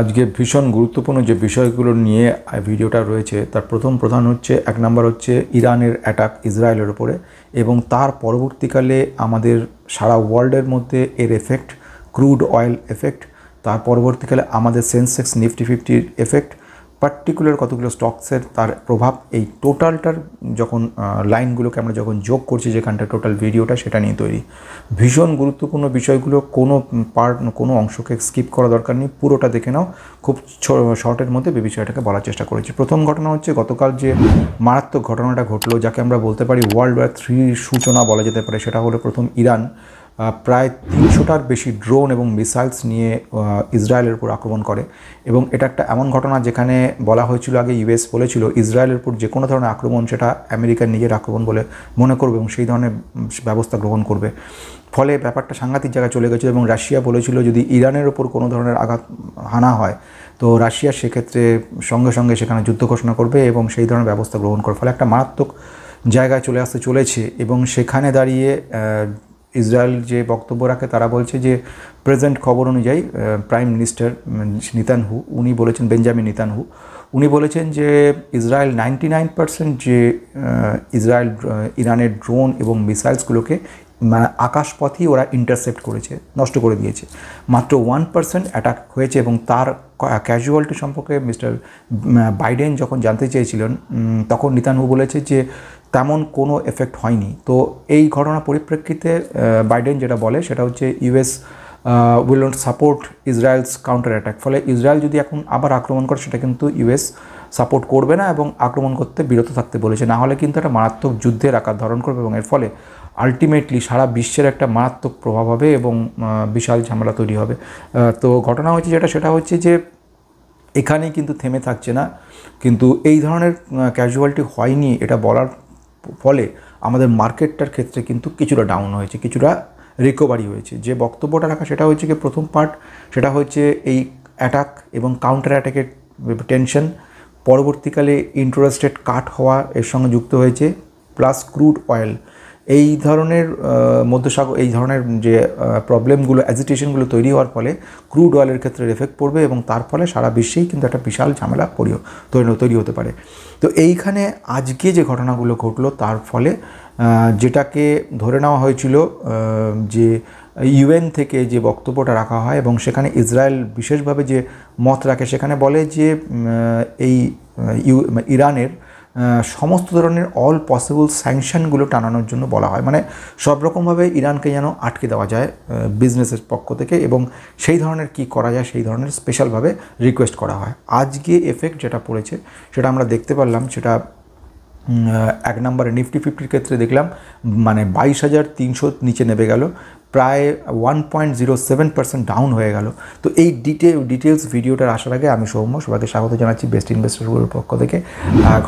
আজকে ভীষণ গুরুত্বপূর্ণ যে বিষয়গুলো নিয়ে ভিডিওটা রয়েছে তার প্রধান হচ্ছে এক নাম্বার হচ্ছে ইরানের অ্যাটাক ইসরায়েলের উপরে এবং তার পরবর্তীকালে আমাদের সারা ওয়ার্ল্ডের মধ্যে এর এফেক্ট, ক্রুড অয়েল এফেক্ট, তার পরবর্তীকালে আমাদের সেন্সেক্স নিফটি 50 এফেক্ট, পার্টিকুলার কতগুলো স্টকসের তার প্রভাব, এই টোটালটার যখন লাইনগুলোকে আমরা যখন যোগ করছি যেখানটা টোটাল ভিডিওটা সেটা নিয়ে তৈরি। ভীষণ গুরুত্বপূর্ণ বিষয়গুলো, কোনো অংশকে স্কিপ করা দরকার নেই, পুরোটা দেখে নাও। খুব শর্টের মধ্যে বিষয়টাকে বলার চেষ্টা করেছি। প্রথম ঘটনা হচ্ছে গতকাল যে মারাত্মক ঘটনাটা ঘটলো, যাকে আমরা বলতে পারি ওয়ার্ল্ড ওয়ার 3 সূচনা বলা যেতে পারে, সেটা হলো প্রথম ইরান প্রায় 300টার বেশি ড্রোন এবং মিসাইলস নিয়ে ইসরায়েলের উপর আক্রমণ করে। এবং এটা একটা এমন ঘটনা যেখানে বলা হয়েছিল, আগে ইউএস বলেছিল ইসরায়েলের উপর যে কোনো ধরনের আক্রমণ সেটা আমেরিকার নিজের আক্রমণ বলে মনে করবে এবং সেই ধরনের ব্যবস্থা গ্রহণ করবে। ফলে ব্যাপারটা সাংঘাতিক জায়গায় চলে গেছিলো এবং রাশিয়া বলেছিল যদি ইরানের ওপর কোনো ধরনের আঘাত হানা হয় তো রাশিয়া সেক্ষেত্রে সঙ্গে সঙ্গে সেখানে যুদ্ধ ঘোষণা করবে এবং সেই ধরনের ব্যবস্থা গ্রহণ করে। ফলে একটা মারাত্মক জায়গায় চলে আসতে চলেছে এবং সেখানে দাঁড়িয়ে ইসরায়েল যে বক্তব্য রাখে তারা বলছে যে প্রেজেন্ট খবর অনুযায়ী প্রাইম মিনিস্টার নেতানহু উনি বলেছেন, বেঞ্জামিন নেতানহু উনি বলেছেন যে ইসরায়েল 99% যে ইরানের ড্রোন এবং মিসাইলসগুলোকে আকাশপথেই ওরা ইন্টারসেপ্ট করেছে, নষ্ট করে দিয়েছে। মাত্র 1% অ্যাটাক হয়েছে এবং তার ক্যাজুয়ালিটি সম্পর্কে মিস্টার বাইডেন যখন জানতে চেয়েছিলেন তখন নেতানহু বলেছে যে তেমন কোনো এফেক্ট হয়নি। তো এই ঘটনার পরিপ্রেক্ষিতে বাইডেন যেটা বলে সেটা হচ্ছে US will not support Israel's counter attack. ফলে ইসরায়েল যদি এখন আবার আক্রমণ করে সেটা কিন্তু ইউএস সাপোর্ট করবে না এবং আক্রমণ করতে বিরত থাকতে বলেছে, না হলে কিন্তু একটা মারাত্মক যুদ্ধের আকার ধারণ করবে এবং এর ফলে আলটিমেটলি সারা বিশ্বের একটা মারাত্মক প্রভাব হবে এবং বিশাল ঝামেলা তৈরি হবে। তো ঘটনা হচ্ছে সেটা হচ্ছে যে এখানেই কিন্তু থেমে থাকছে না, কিন্তু এই ধরনের ক্যাজুয়ালিটি হয়নি এটা বলার ফলে আমাদের মার্কেটটার ক্ষেত্রে কিন্তু কিছুটা ডাউন হয়েছে, কিছুটা রিকভারি হয়েছে। যে বক্তব্যটা রাখা সেটা হচ্ছে কি প্রথম পার্ট সেটা হচ্ছে এই অ্যাটাক এবং কাউন্টার অ্যাটাকের টেনশন, পরবর্তীকালে ইন্টারেস্ট রেট কাট হওয়া এর সঙ্গে যুক্ত হয়েছে, প্লাস ক্রুড অয়েল, এই ধরনের মধ্যসাগর এই ধরনের যে প্রবলেমগুলো, অ্যাজিটেশনগুলো তৈরি হওয়ার ফলে ক্রুড অয়েলের ক্ষেত্রে এফেক্ট পড়বে এবং তার ফলে সারা বিশ্বেই কিন্তু একটা বিশাল ঝামেলা তৈরি হতে পারে। তো এইখানে আজকে যে ঘটনাগুলো ঘটলো তার ফলে যেটাকে ধরে নেওয়া হয়েছিল যে ইউএন থেকে যে বক্তব্যটা রাখা হয় এবং সেখানে ইসরায়েল বিশেষভাবে যে মত রাখে সেখানে বলে যে এই ইরানের সমস্ত ধরনের অল পসিবল স্যাংশনগুলো টানানোর জন্য বলা হয়, মানে সব রকমভাবে ইরানকে যেন আটকে দেওয়া যায় বিজনেসের পক্ষ থেকে এবং সেই ধরনের কি করা যায় সেই ধরনের স্পেশালভাবে রিকোয়েস্ট করা হয়। আজকে এফেক্ট যেটা পড়েছে সেটা আমরা দেখতে পারলাম, সেটা এক নম্বরে নিফটি 50 ক্ষেত্রে দেখলাম মানে 22,300 নিচে নেমে গেল, প্রায় 1.07% ডাউন হয়ে গেল। তো এই ডিটেলস ভিডিওটার আসার আগে আমি সৌম্য সবাইকে স্বাগত জানাচ্ছি বেস্ট ইনভেস্টরগুলোর পক্ষ থেকে।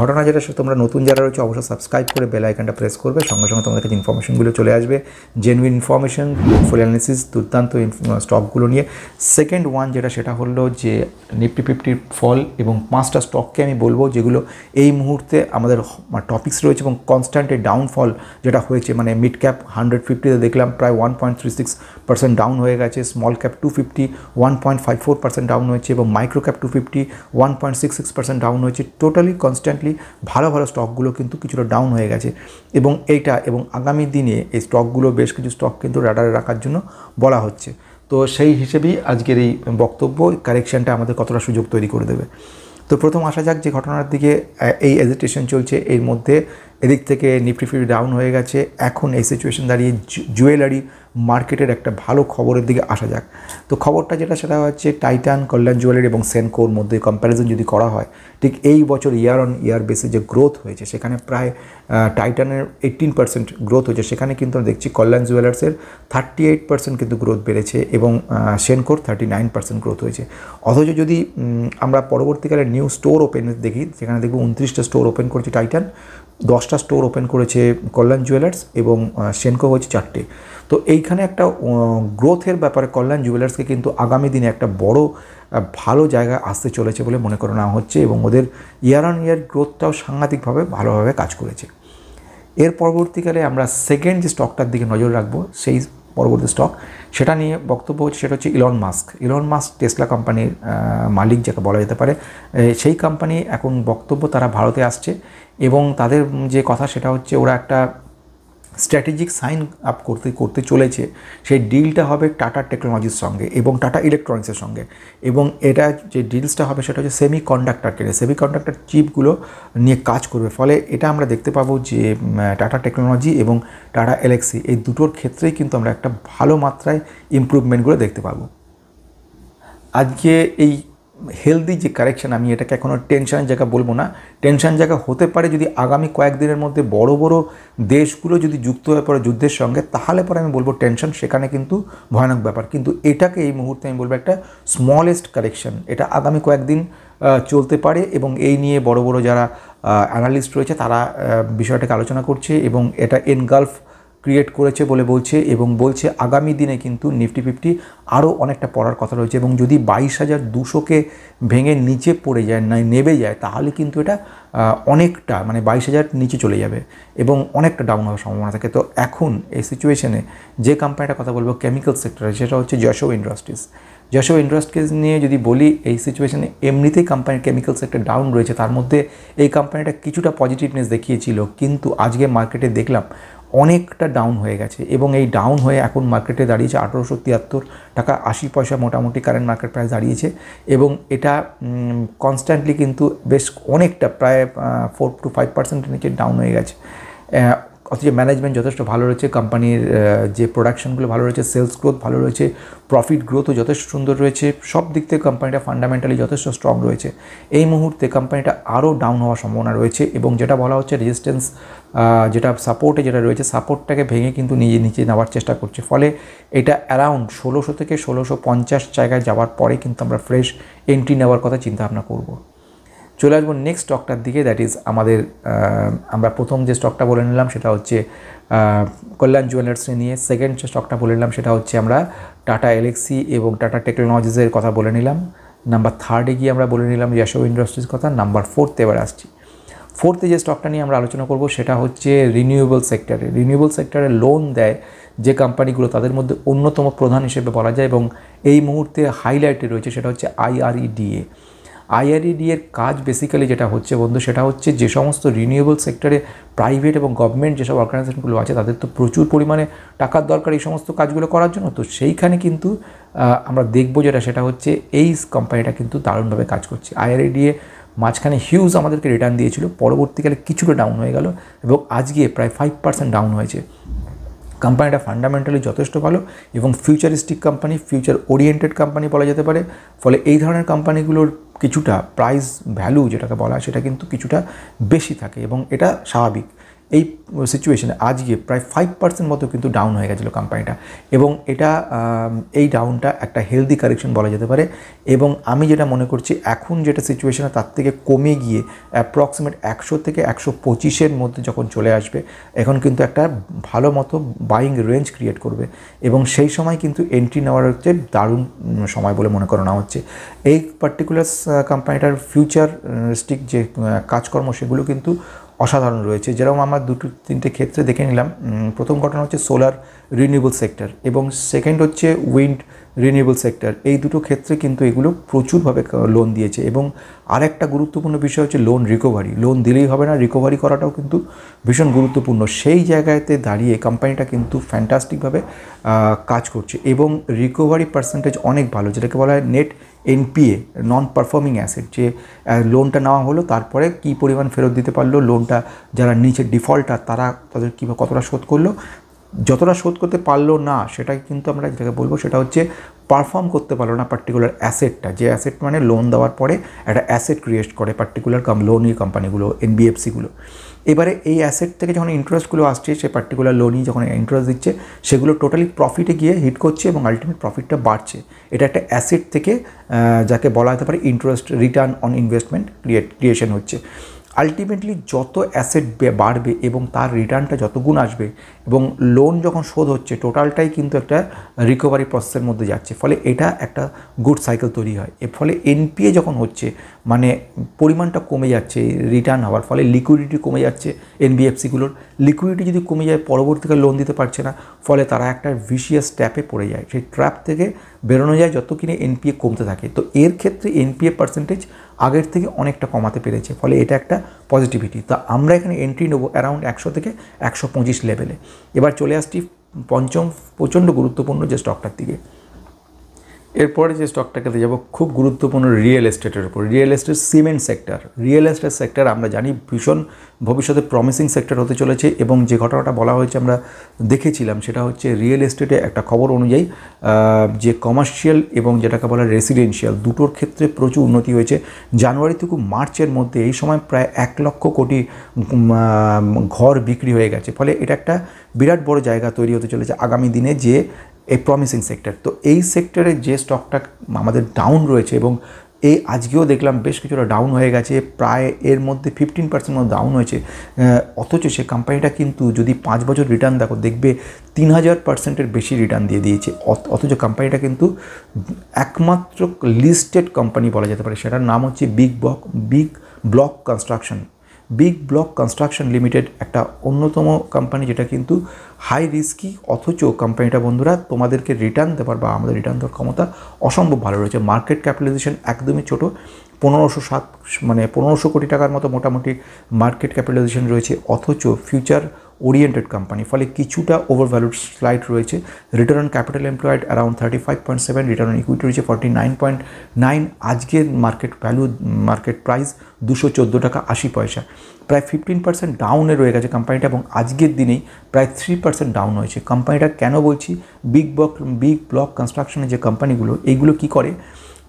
ঘটনা যেটা তোমরা নতুন যারা রয়েছে অবশ্যই সাবস্ক্রাইব করে বেল আইকনটা প্রেস করবে, সঙ্গে সঙ্গে তোমাদের কাছে ইনফরমেশনগুলো চলে আসবে, জেনুইন ইনফরমেশন, পোর্টফোলিও অ্যানালিসিস, দুর্দান্ত স্টকগুলো নিয়ে। সেকেন্ড ওয়ান সেটা হলো যে নিফটি 50 ফল এবং 5টা স্টককে আমি বলবো যেগুলো এই মুহূর্তে আমাদের টপিক্স রয়েছে এবং কনস্ট্যান্ট এই ডাউনফল যেটা হয়েছে, মানে মিড ক্যাপ 150তে দেখলাম প্রায় 1.36% ডাউন হয়ে গেছে, স্মল ক্যাপ 250 1.54% ডাউন হয়েছে এবং মাইক্রো ক্যাপ 250 1.66% ডাউন হয়েছে। টোটালি কনস্ট্যান্টলি ভালো স্টকগুলো কিন্তু কিছুটা ডাউন হয়ে গেছে এবং আগামী দিনে এই স্টকগুলো বেশ কিছু স্টক কিন্তু রাডারে রাখার জন্য বলা হচ্ছে। তো সেই হিসেবেই আজকের এই বক্তব্য, কারেকশানটা আমাদের কতটা সুযোগ তৈরি করে দেবে। তো প্রথম আসা যাক যে ঘটনার দিকে, এই এজিটেশন চলছে এর মধ্যে এদিক থেকে নিফটি 50 ডাউন হয়ে গেছে। এখন এই সিচুয়েশন দাঁড়িয়ে জুয়েলারি মার্কেটের একটা ভালো খবরের দিকে আসা যাক। তো খবরটা সেটা হচ্ছে টাইটান, কল্যাণ জুয়েলারি এবং সেনকোর মধ্যে কম্প্যারিজন যদি করা হয়, ঠিক এই বছর ইয়ার অন ইয়ার বেসে যে গ্রোথ হয়েছে সেখানে প্রায় টাইটানের 18% গ্রোথ হয়েছে, সেখানে কিন্তু দেখছি কল্যাণ জুয়েলার্সের 38% কিন্তু গ্রোথ বেড়েছে এবং সেনকোর 39% গ্রোথ হয়েছে। অথচ যদি আমরা পরবর্তীকালে নিউ স্টোর ওপেন দেখি সেখানে দেখব 29টা স্টোর ওপেন করেছে টাইটান, 10টা স্টোর ওপেন করেছে কল্যাণ জুয়েলার্স এবং সেনকো হচ্ছে 4টে। তো এইখানে একটা গ্রোথের ব্যাপারে কল্যাণ জুয়েলার্সকে কিন্তু আগামী দিনে একটা বড় ভালো জায়গায় আসতে চলেছে বলে মনে করে নেওয়া হচ্ছে এবং ওদের ইয়ার অন ইয়ার গ্রোথটাও সাংঘাতিকভাবে ভালোভাবে কাজ করেছে। এর পরবর্তীকালে আমরা সেকেন্ড যে স্টকটার দিকে নজর রাখবো সেই পরবর্তী স্টক, সেটা নিয়ে বক্তব্য হচ্ছে, সেটা হচ্ছে ইলন মাস্ক টেসলা কোম্পানির মালিক যাকে বলা যেতে পারে। সেই কোম্পানি এখন বক্তব্য তারা ভারতে আসছে এবং তাদের যে কথা সেটা হচ্ছে ওরা একটা স্ট্র্যাটেজিক সাইন আপ করতে চলেছে। সেই ডিলটা হবে টাটা টেকনোলজির সঙ্গে এবং টাটা ইলেকট্রনিক্সের সঙ্গে, এবং এটা যে ডিলসটা হবে সেটা হচ্ছে সেমিকন্ডাক্টর চিপগুলো নিয়ে কাজ করবে। ফলে এটা আমরা দেখতে পাবো যে টাটা টেকনোলজি এবং টাটা এলএক্সি এই দুটোর ক্ষেত্রেই কিন্তু আমরা একটা ভালো মাত্রায় ইমপ্রুভমেন্টগুলো দেখতে পাবো। আজকে এই হেলদি যে কারেকশান, আমি এটাকে এখনও টেনশনের জায়গা বলবো না, টেনশন জায়গা হতে পারে যদি আগামী কয়েকদিনের মধ্যে বড় বড় দেশগুলো যদি যুক্ত হয়ে পড়ে যুদ্ধের সঙ্গে, তাহলে পরে আমি বলবো টেনশন, সেখানে কিন্তু ভয়ানক ব্যাপার। কিন্তু এটাকে এই মুহূর্তে আমি বলবো একটা স্মলেস্ট কারেকশান, এটা আগামী কয়েকদিন চলতে পারে এবং এই নিয়ে বড় বড় যারা অ্যানালিস্ট রয়েছে তারা বিষয়টাকে আলোচনা করছে এবং এটা এনগালফ ক্রিয়েট করেছে বলে বলছে এবং বলছে আগামী দিনে কিন্তু নিফটি 50 আরও অনেকটা পড়ার কথা রয়েছে এবং যদি 22,200কে ভেঙে নিচে পড়ে যায়, নেমে যায়, তাহলে কিন্তু এটা অনেকটা মানে 22,000 নিচে চলে যাবে এবং অনেকটা ডাউন হওয়ার সম্ভাবনা থাকে। তো এখন এই সিচুয়েশনে যে কোম্পানিটার কথা বলবো কেমিক্যাল সেক্টরে, সেটা হচ্ছে যশো ইন্ডাস্ট্রিজ নিয়ে যদি বলি, এই সিচুয়েশনে এমনিতেই কোম্পানির কেমিক্যাল সেক্টর ডাউন রয়েছে, তার মধ্যে এই কোম্পানিটা কিছুটা পজিটিভনেস দেখিয়েছিল, কিন্তু আজকে মার্কেটে দেখলাম অনেকটা ডাউন হয়ে গেছে এবং এই ডাউন হয়ে এখন মার্কেটে দাঁড়িয়েছে 1873 টাকা 80 পয়সা মোটামুটি কারেন্ট মার্কেট প্রাইস দাঁড়িয়েছে এবং এটা কনস্ট্যান্টলি কিন্তু বেশ অনেকটা প্রায় 4 to 5% নিচে ডাউন হয়ে গেছে। অথচ ম্যানেজমেন্ট যথেষ্ট ভালো রয়েছে, কোম্পানির যে প্রোডাকশনগুলো ভালো রয়েছে, সেলস গ্রোথ ভালো রয়েছে, প্রফিট গ্রোথও যথেষ্ট সুন্দর রয়েছে, সব দিক থেকে কোম্পানিটা ফান্ডামেন্টালি যথেষ্ট স্ট্রং রয়েছে। এই মুহূর্তে কোম্পানিটা আরও ডাউন হওয়ার সম্ভাবনা রয়েছে এবং যেটা বলা হচ্ছে রেজিস্ট্যান্স, যেটা সাপোর্টে যেটা রয়েছে, সাপোর্টটাকে ভেঙে কিন্তু নিচে নেওয়ার চেষ্টা করছে। ফলে এটা অ্যারাউন্ড 1600 থেকে 1650 জায়গায় যাওয়ার পরে কিন্তু আমরা ফ্রেশ এন্ট্রি নেওয়ার কথা চিন্তা ভাবনা করবো। চলে আসবো নেক্সট স্টকটার দিকে, দ্যাট ইজ আমাদের আমরা প্রথম যে স্টকটা বলে নিলাম সেটা হচ্ছে কল্যাণ জুয়েলার্স নিয়ে। সেকেন্ড যে স্টকটা বলে নিলাম সেটা হচ্ছে আমরা টাটা এলএক্সি এবং টাটা টেকনোলজিসের কথা বলে নিলাম। নাম্বার 3 গিয়ে আমরা বলে নিলাম যশো ইন্ডাস্ট্রিজ কথা। নাম্বার 4 এবার আসছি। 4 যে স্টকটা নিয়ে আমরা আলোচনা করব সেটা হচ্ছে রিনিউয়েবল সেক্টরে লোন দেয় যে কোম্পানিগুলো, তাদের মধ্যে অন্যতম প্রধান হিসেবে বলা যায় এবং এই মুহূর্তে হাইলাইটে রয়েছে সেটা হচ্ছে আইআরইডি এর কাজ বেসিক্যালি যেটা হচ্ছে বন্ধু, সেটা হচ্ছে যে সমস্ত রিনিউয়েবল সেক্টরে প্রাইভেট এবং গভর্নমেন্ট যেসব অর্গানাইজেশনগুলো আছে তাদের তো প্রচুর পরিমাণে টাকার দরকার এই সমস্ত কাজগুলো করার জন্য। তো সেইখানে কিন্তু আমরা দেখবো সেটা হচ্ছে এই কোম্পানিটা কিন্তু দারুণভাবে কাজ করছে। আইআরইডি মাঝখানে হিউজ আমাদেরকে রিটার্ন দিয়েছিল, পরবর্তীকালে কিছুটা ডাউন হয়ে গেল এবং আজকে প্রায় 5% ডাউন হয়েছে। কোম্পানিটা ফান্ডামেন্টালি যথেষ্ট ভালো এবং futuristic company, future oriented company বলা যেতে পারে। ফলে এই ধরনের কোম্পানিগুলোর কিছুটা প্রাইস ভ্যালু যেটাকে বলা হয় সেটা কিন্তু কিছুটা বেশি থাকে এবং এটা স্বাভাবিক। এই সিচুয়েশনে আজকে প্রায় 5% মতো কিন্তু ডাউন হয়ে গেছিলো কোম্পানিটা এবং এটা এই ডাউনটা একটা হেলদি কারেকশন বলা যেতে পারে এবং আমি যেটা মনে করছি এখন যেটা সিচুয়েশনে তার থেকে কমে গিয়ে অ্যাপ্রক্সিমেট 100 থেকে 125-এর মধ্যে যখন চলে আসবে, এখন কিন্তু একটা ভালো মতো বাইং রেঞ্জ ক্রিয়েট করবে এবং সেই সময় কিন্তু এন্ট্রি নেওয়ার হচ্ছে দারুণ সময় বলে মনে করানো হচ্ছে। এই পার্টিকুলার কোম্পানিটার ফিউচারিস্টিক যে কাজকর্ম সেগুলো কিন্তু অসাধারণ রয়েছে। যেরকম আমরা 2-3টে ক্ষেত্রে দেখে নিলাম। প্রথম ঘটনা হচ্ছে সোলার রিনিউয়েবল সেক্টর এবং সেকেন্ড হচ্ছে উইন্ড রিনিউয়েবল সেক্টর। এই দুটো ক্ষেত্রে কিন্তু এগুলো প্রচুরভাবে লোন দিয়েছে এবং আরেকটা গুরুত্বপূর্ণ বিষয় হচ্ছে লোন রিকভারি। লোন দিলেই হবে না, রিকভারি করাটাও কিন্তু ভীষণ গুরুত্বপূর্ণ। সেই জায়গাতে দাঁড়িয়ে কোম্পানিটা কিন্তু ফ্যান্টাস্টিকভাবে কাজ করছে এবং রিকভারি পার্সেন্টেজ অনেক ভালো, যেটাকে বলা হয় net NPA, non performing asset. যে লোনটা নেওয়া হলো তারপরে কী পরিমাণ ফেরত দিতে পারলো, লোনটা যারা নিচে ডিফল্টার তাদের কীভাবে কতটা শোধ করলো, যতটা শোধ করতে পারলো না সেটাই কিন্তু আমরা যেটাকে বলবো সেটা হচ্ছে পারফর্ম করতে পারলো না পার্টিকুলার অ্যাসেটটা। যে অ্যাসেট মানে লোন দেওয়ার পরে একটা অ্যাসেট ক্রিয়েট করে পার্টিকুলার লোনই কোম্পানিগুলো, এনবিএফসিগুলো। এবারে এই অ্যাসেট থেকে যখন ইন্টারেস্টগুলো আসছে, সে পার্টিকুলার লোনই যখন ইন্টারেস্ট দিচ্ছে সেগুলো টোটালি প্রফিটে গিয়ে হিট করছে এবং আলটিমেট প্রফিটটা বাড়ছে। এটা একটা অ্যাসেট থেকে যাকে বলা যেতে পারে interest return on investment creation হচ্ছে। আলটিমেটলি যত অ্যাসেট বাড়বে এবং তার রিটার্নটা যত গুণ আসবে এবং লোন যখন শোধ হচ্ছে টোটালটাই কিন্তু একটা রিকভারি প্রসেসের মধ্যে যাচ্ছে, ফলে এটা একটা গুড সাইকেল তৈরি হয়। এর ফলে এনপিএ যখন হচ্ছে মানে পরিমাণটা কমে যাচ্ছে রিটার্ন হওয়ার ফলে, লিকুইডিটি কমে যাচ্ছে এনবিএফসিগুলোর, লিকুইডিটি যদি কমে যায় পরবর্তীকালে লোন দিতে পারছে না, ফলে তারা একটা ভিশিয়াস ট্র্যাপে পড়ে যায়। সেই ট্র্যাপ থেকে বেরোনো যায় যত কিনে এনপিএ কমতে থাকে। তো এর ক্ষেত্রে এনপিএ পার্সেন্টেজ আগের থেকে অনেকটা কমাতে পেরেছে, ফলে এটা একটা পজিটিভিটি। তো আমরা এখানে এন্ট্রি নেবো অ্যারাউন্ড 100 থেকে 125 লেভেলে। এবার চলে আসছি পঞ্চম প্রচণ্ড গুরুত্বপূর্ণ যে স্টকটার দিকে। এরপরে যে স্টকটাকে যাব খুব গুরুত্বপূর্ণ রিয়েল এস্টেটের উপর। Real estate cement sector, real estate sector আমরা জানি ভীষণ ভবিষ্যতে প্রমিসিং সেক্টর হতে চলেছে। এবং যে ঘটনাটা বলা হয়েছে আমরা দেখেছিলাম সেটা হচ্ছে রিয়েল এস্টেটে একটা খবর অনুযায়ী যে কমার্শিয়াল এবং যেটাকে বলা রেসিডেন্সিয়াল দুটোর ক্ষেত্রে প্রচুর উন্নতি হয়েছে। জানুয়ারি থেকে মার্চের মধ্যে এই সময় প্রায় 1 লক্ষ কোটি ঘর বিক্রি হয়ে গেছে, ফলে এটা একটা বিরাট বড় জায়গা তৈরি হতে চলেছে আগামী দিনে যে এই প্রমিসিং সেক্টর। তো এই সেক্টরে যে স্টকটা আমাদের ডাউন রয়েছে এবং এই আজকেও দেখলাম বেশ কিছুটা ডাউন হয়ে গেছে, প্রায় এর মধ্যে 15% মতো ডাউন হয়েছে, অথচ সে কোম্পানিটা কিন্তু যদি 5 বছর রিটার্ন দেখো দেখবে 3000%-এর বেশি রিটার্ন দিয়ে দিয়েছে। অথচ কোম্পানিটা কিন্তু একমাত্র লিস্টেড কোম্পানি বলা যেতে পারে, সেটার নাম হচ্ছে big block construction. Big block construction limited একটা অন্যতম কোম্পানি যেটা কিন্তু হাই রিস্কি, অথচ কোম্পানিটা বন্ধুরা তোমাদেরকে রিটার্ন দেওয়ার বা আমাদের রিটার্ন দেওয়ার ক্ষমতা অসম্ভব ভালো রয়েছে। মার্কেট ক্যাপিটালাইজেশন একদমই ছোটো, 1500 কোটি টাকার মতো মোটামুটি মার্কেট ক্যাপিটালাইজেশন রয়েছে, অথচ ফিউচার ওরিয়েন্টেড কোম্পানি, ফলে কিছুটা ওভারভ্যালুড স্লাইড রয়েছে। Return on capital employed around 35.7, return on equity রয়েছে 49.9। আজকের মার্কেট প্রাইস 214 টাকা 80 পয়সা, প্রায় 15% ডাউনে রয়ে গেছে কোম্পানিটা এবং আজকের দিনেই প্রায় 3% ডাউন হয়েছে। কোম্পানিটা কেন বলছি, বিগ ব্লক কনস্ট্রাকশনের যে কোম্পানিগুলো এইগুলো কী করে,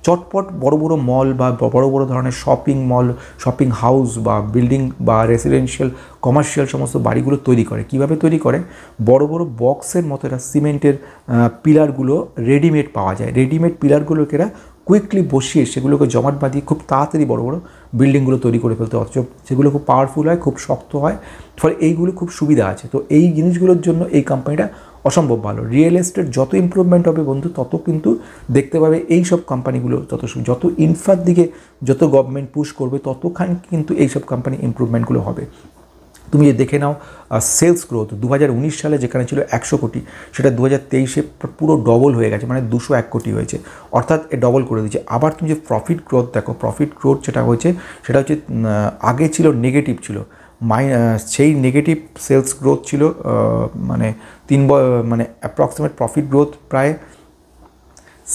চটপট বড় বড় মল বা বড় বড় ধরনের শপিং মল, শপিং হাউস বা বিল্ডিং বা রেসিডেন্সিয়াল কমার্শিয়াল সমস্ত বাড়িগুলো তৈরি করে। কিভাবে তৈরি করে, বড় বড় বক্সের মতো এরা সিমেন্টের পিলারগুলো রেডিমেড পাওয়া যায়, রেডিমেড পিলারগুলোকে এরা কুইকলি বসিয়ে সেগুলোকে জমাট বাঁধিয়ে খুব তাড়াতাড়ি বড় বড় বিল্ডিংগুলো তৈরি করে ফেলতে, অথচ সেগুলো খুব পাওয়ারফুল হয়, খুব শক্ত হয়, ফলে এইগুলো খুব সুবিধা আছে। তো এই জিনিসগুলোর জন্য এই কোম্পানিটা অসম্ভব ভালো। রিয়েল এস্টেট যত ইমপ্রুভমেন্ট হবে বন্ধু, তত কিন্তু দেখতে পাবে এই সব কোম্পানিগুলো যত ইনফ্রার দিকে যত গভর্নমেন্ট পুশ করবে ততখানি কিন্তু এইসব কোম্পানি ইমপ্রুভমেন্টগুলো হবে। তুমি যে দেখে নাও সেলস গ্রোথ 2019 সালে যেখানে ছিল 100 কোটি, সেটা 2023-এ পুরো ডবল হয়ে গেছে, মানে 201 কোটি হয়েছে, অর্থাৎ ডবল করে দিয়েছে। আবার তুমি যে প্রফিট গ্রোথ দেখো, প্রফিট গ্রোথ যেটা হয়েছে সেটা হচ্ছে আগে ছিল নেগেটিভ ছিল, সেই নেগেটিভ সেলস গ্রোথ ছিল মানে অ্যাপ্রক্সিমেট প্রফিট গ্রোথ প্রায়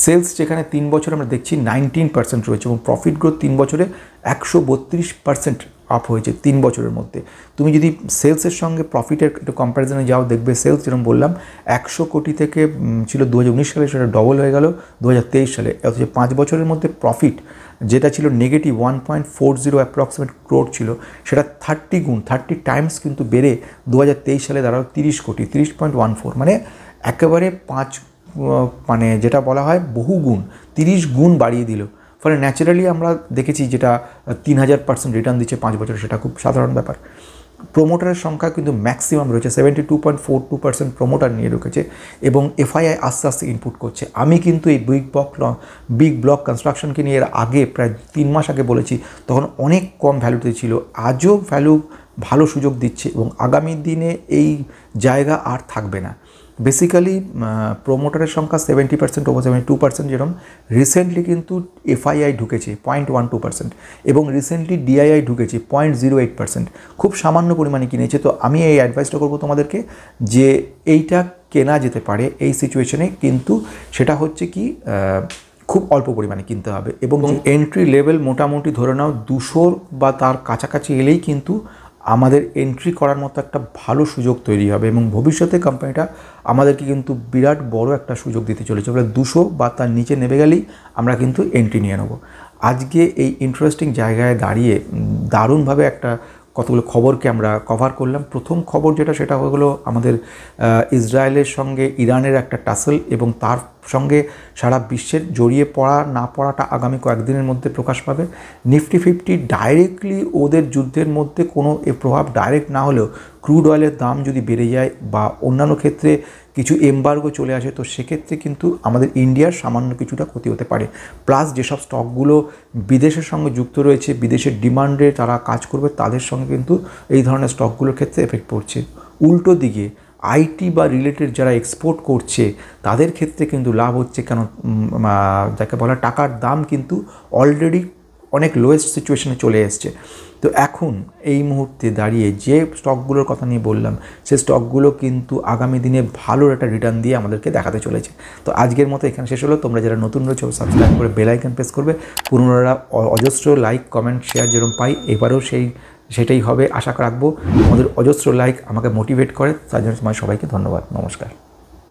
সেলস যেখানে 3 বছর আমরা দেখছি 19% রয়েছে এবং প্রফিট গ্রোথ 3 বছরে 132% আপ হয়েছে 3 বছরের মধ্যে। তুমি যদি সেলসের সঙ্গে প্রফিটের একটু কম্প্যারিজনে যাও দেখবে সেলস যেরকম বললাম 100 কোটি থেকে ছিল 2019 সালে, সেটা ডবল হয়ে গেল 2023 সালে, অথচ 5 বছরের মধ্যে প্রফিট যেটা ছিল নেগেটিভ 1.40 অ্যাপ্রক্সিমেট ক্রোড ছিল, সেটা 30 টাইমস কিন্তু বেড়ে 2023 সালে দাঁড়ালো 30 কোটি 30.14, মানে একেবারে মানে যেটা বলা হয় বহু গুণ, 30 গুণ বাড়িয়ে দিল। ফলে ন্যাচারালি আমরা দেখেছি যেটা 3000% রিটার্ন দিচ্ছে 5 বছরে, সেটা খুব সাধারণ ব্যাপার। প্রোমোটারের সংখ্যা কিন্তু ম্যাক্সিমাম রয়েছে, 72.42% প্রোমোটার নিয়ে রেখেছে এবং এফআইআই আস্তে আস্তে ইনপুট করছে। আমি কিন্তু এই বিগ ব্লক কনস্ট্রাকশনকে নিয়ে এর আগে প্রায় 3 মাস আগে বলেছি, তখন অনেক কম ভ্যালুতে ছিল, আজও ভালো সুযোগ দিচ্ছে এবং আগামী দিনে এই জায়গা আর থাকবে না। বেসিক্যালি প্রোমোটারের সংখ্যা 70% ওভার 72%, যেরকম রিসেন্টলি কিন্তু এফআইআই ঢুকেছে 0.12% এবং রিসেন্টলি ডিআইআই ঢুকেছে 0.08%, খুব সামান্য পরিমাণে কিনেছে। তো আমি এই অ্যাডভাইসটা করবো তোমাদেরকে যে এইটা কেনা যেতে পারে এই সিচুয়েশনে, কিন্তু সেটা হচ্ছে কি খুব অল্প পরিমাণে কিনতে হবে এবং এন্ট্রি লেভেল মোটামুটি ধরে নাও 200 বা তার কাছাকাছি এলেই কিন্তু আমাদের এন্ট্রি করার মতো একটা ভালো সুযোগ তৈরি হবে এবং ভবিষ্যতে কোম্পানিটা আমাদেরকে কিন্তু বিরাট বড় একটা সুযোগ দিতে চলেছে। বলে 200 বা তার নিচে নেমে গেলেই আমরা কিন্তু এন্ট্রি নিয়ে নেব। আজকে এই ইন্টারেস্টিং জায়গায় দাঁড়িয়ে দারুণভাবে একটা কতগুলো খবরকে আমরা কভার করলাম। প্রথম খবর যেটা, সেটা হলো আমাদের ইসরায়েলের সঙ্গে ইরানের একটা টাসল, এবং তার সঙ্গে সারা বিশ্বের জড়িয়ে পড়া না পড়াটা আগামী কয়েকদিনের মধ্যে প্রকাশ পাবে। নিফটি 50 ডাইরেক্টলি ওদের যুদ্ধের মধ্যে কোনো প্রভাব ডাইরেক্ট না হলেও ক্রুড অয়েলের দাম যদি বেড়ে যায় বা অন্যান্য ক্ষেত্রে কিছু এমবার্গো চলে আসে, তো সেক্ষেত্রে কিন্তু আমাদের ইন্ডিয়ার সামান্য কিছুটা ক্ষতি হতে পারে। প্লাস যেসব স্টকগুলো বিদেশের সঙ্গে যুক্ত রয়েছে, বিদেশের ডিমান্ডে তারা কাজ করবে, তাদের সঙ্গে কিন্তু এই ধরনের স্টকগুলোর ক্ষেত্রে এফেক্ট পড়ছে। উল্টো দিকে আইটি বা রিলেটেড যারা এক্সপোর্ট করছে তাদের ক্ষেত্রে কিন্তু লাভ হচ্ছে, কেন যাকে বলা টাকার দাম কিন্তু অলরেডি অনেক লোয়েস্ট সিচুয়েশনে চলে এসছে। তো এখন এই মুহূর্তে দাঁড়িয়ে যে স্টকগুলোর কথা নিয়ে বললাম, সেই স্টকগুলো কিন্তু আগামী দিনে ভালো একটা রিটার্ন দিয়ে আমাদেরকে দেখাতে চলেছে। তো আজকের মতো এখানে শেষ হলো। তোমরা যারা নতুন রয়েছে সাবস্ক্রাইব করে বেল আইকন প্রেস করবে। পুরনোরা অজস্র লাইক কমেন্ট শেয়ার যেরকম পাই, এবারেও সেটাই হবে আশা রাখবো। আমাদের অজস্র লাইক আমাকে মোটিভেট করে, তার জন্য সবাইকে ধন্যবাদ। নমস্কার।